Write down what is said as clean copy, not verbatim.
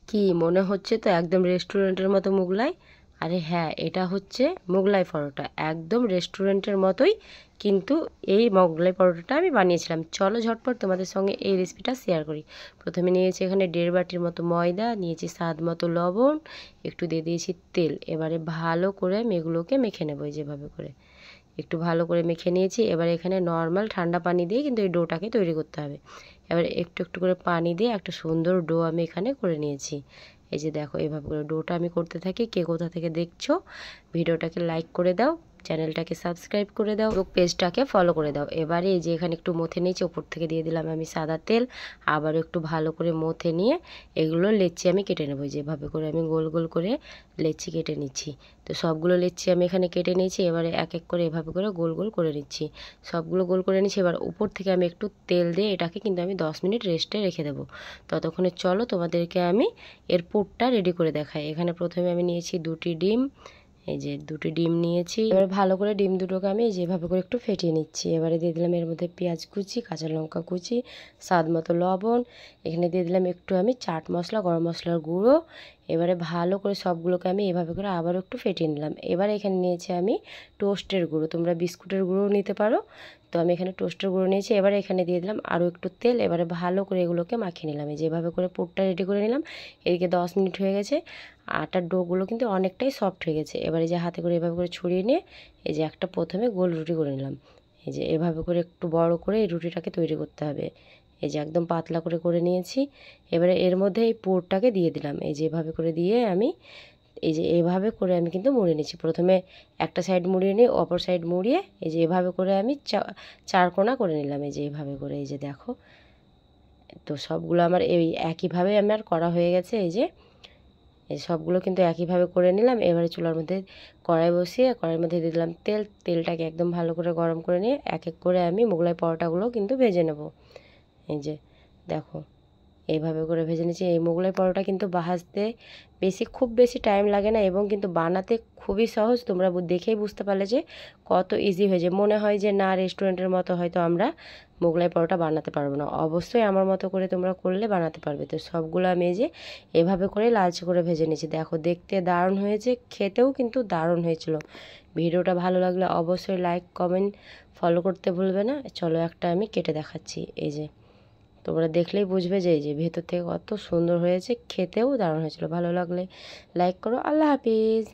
কি মনে হচ্ছে তো একদম রেস্টুরেন্টের মতো মোগলাই। আরে হ্যাঁ, এটা হচ্ছে মোগলাই পরোটা, একদম রেস্টুরেন্টের মতোই। কিন্তু এই মোগলাই পরোটাটা আমি বানিয়েছিলাম। চলো ঝটপট তোমাদের সঙ্গে এই রেসিপিটা শেয়ার করি। প্রথমে নিয়েছি এখানে 1.5 বাটির মতো ময়দা, নিয়েছি স্বাদ মতো লবণ, একটু দিয়ে দিয়েছি তেল। এবারে ভালো করে আমি এগুলোকে মেখে নেবো যেভাবে করে। একটু ভালো করে মেখে নিয়েছি। এবার এখানে নর্মাল ঠান্ডা পানি দিয়ে কিন্তু এই ডোটাকে তৈরি করতে হবে। এবার একটু একটু করে পানি দিয়ে একটা সুন্দর ডো আমি এখানে করে নিয়েছি। এই যে দেখো, এভাবে করে ডোটা আমি করতে থাকি। কে কোথা থেকে দেখছো ভিডিওটাকে লাইক করে দাও, চ্যানেলটাকে সাবস্ক্রাইব করে দাও, পেজটাকে ফলো করে দাও। এবারে এই যে এখানে একটু মথে নিয়েছি, ওপর থেকে দিয়ে দিলাম আমি সাদা তেল। আবার একটু ভালো করে মথে নিয়ে এগুলো লেচি আমি কেটে নেবো। যেভাবে করে আমি গোল গোল করে লেচি কেটে নিচ্ছি। তো সবগুলো লেচি আমি এখানে কেটে নিয়েছি। এবারে এক এক করে এভাবে করে গোল গোল করে নিচ্ছি। সবগুলো গোল করে নিচ্ছি। এবার উপর থেকে আমি একটু তেল দিয়ে এটাকে কিন্তু আমি 10 মিনিট রেস্টে রেখে দেবো। ততক্ষণে চলো তোমাদেরকে আমি এর পুরটা রেডি করে দেখাই। এখানে প্রথমে আমি নিয়েছি 2টি ডিম। এই যে 2টি ডিম নিয়েছি। এবার ভালো করে ডিম দুটোকে আমি যেভাবে করে একটু ফেটিয়ে নিচ্ছি। এবারে দিয়ে দিলাম এর মধ্যে পেঁয়াজ কুচি, কাঁচা লঙ্কা কুচি, স্বাদ মতো লবণ। এখানে দিয়ে দিলাম একটু আমি চাট মশলা, গরম মশলার গুঁড়ো। এবারে ভালো করে সবগুলোকে আমি এভাবে করে আবারও একটু ফেটিয়ে নিলাম। এবার এখানে নিয়েছি আমি টোস্টের গুঁড়ো, তোমরা বিস্কুটের গুঁড়ো নিতে পারো। তো আমি এখানে টোস্টের গুঁড়ো নিয়েছি। এবারে এখানে দিয়ে দিলাম আরও একটু তেল। এবারে ভালো করে এগুলোকে মাখিয়ে নিলাম। যেভাবে করে পুরটা রেডি করে নিলাম। এদিকে 10 মিনিট হয়ে গেছে। আটার ডোগুলো কিন্তু অনেকটাই সফট হয়ে গেছে। এবারে যে হাতে করে এভাবে করে ছড়িয়ে নিয়ে এই যে একটা প্রথমে গোল রুটি করে নিলাম। এই যে এভাবে করে একটু বড় করে এই রুটিটাকে তৈরি করতে হবে। এই যে একদম পাতলা করে করে নিয়েছি। এবারে এর মধ্যে এই পুরটাকে দিয়ে দিলাম। এই যে এভাবে করে দিয়ে আমি এই যে এভাবে করে আমি কিন্তু মুড়িয়ে নিচ্ছি। প্রথমে একটা সাইড মুড়িয়ে নিয়ে অপর সাইড মুড়িয়ে এই যে এভাবে করে আমি চারকোনা করে নিলাম। এই যে এভাবে করে এই যে দেখো। তো সবগুলো আমার এই একইভাবে আমার করা হয়ে গেছে। এই যে এই সবগুলো কিন্তু একইভাবে করে নিলাম। এবারে চুলার মধ্যে কড়াই বসিয়ে কড়াইয়ের মধ্যে দিয়ে দিলাম তেল। তেলটাকে একদম ভালো করে গরম করে নিয়ে এক এক করে আমি মোগলাই পরোটাগুলো কিন্তু ভেজে নেব। এই যে দেখো, এইভাবে করে ভেজে নিচ্ছি। এই মোগলাই পরোটা কিন্তু ভাজতে খুব বেশি টাইম লাগে না এবং কিন্তু বানাতে খুবই সহজ। তোমরা দেখেই বুঝতে পারলে যে কত ইজি হয়েছে। মনে হয় যে না, রেস্টুরেন্টের মতো হয়তো আমরা মোগলাই পরোটা বানাতে পারবো না। অবশ্যই আমার মতো করে তোমরা করলে বানাতে পারবে। তো সবগুলো আমি এই যে এভাবে করে লালচে করে ভেজে নিয়েছি। দেখো, দেখতে দারুণ হয়েছে, খেতেও কিন্তু দারুণ হয়েছিল। ভিডিওটা ভালো লাগলে অবশ্যই লাইক, কমেন্ট, ফলো করতে ভুলবে না। চলো একটা আমি কেটে দেখাচ্ছি। এই যে তোমরা দেখলেই বুঝবে যে এই যে ভেতর থেকে কত সুন্দর হয়েছে, খেতেও দারুণ হয়েছিল। ভালো লাগলে লাইক করো। আল্লাহ হাফিজ।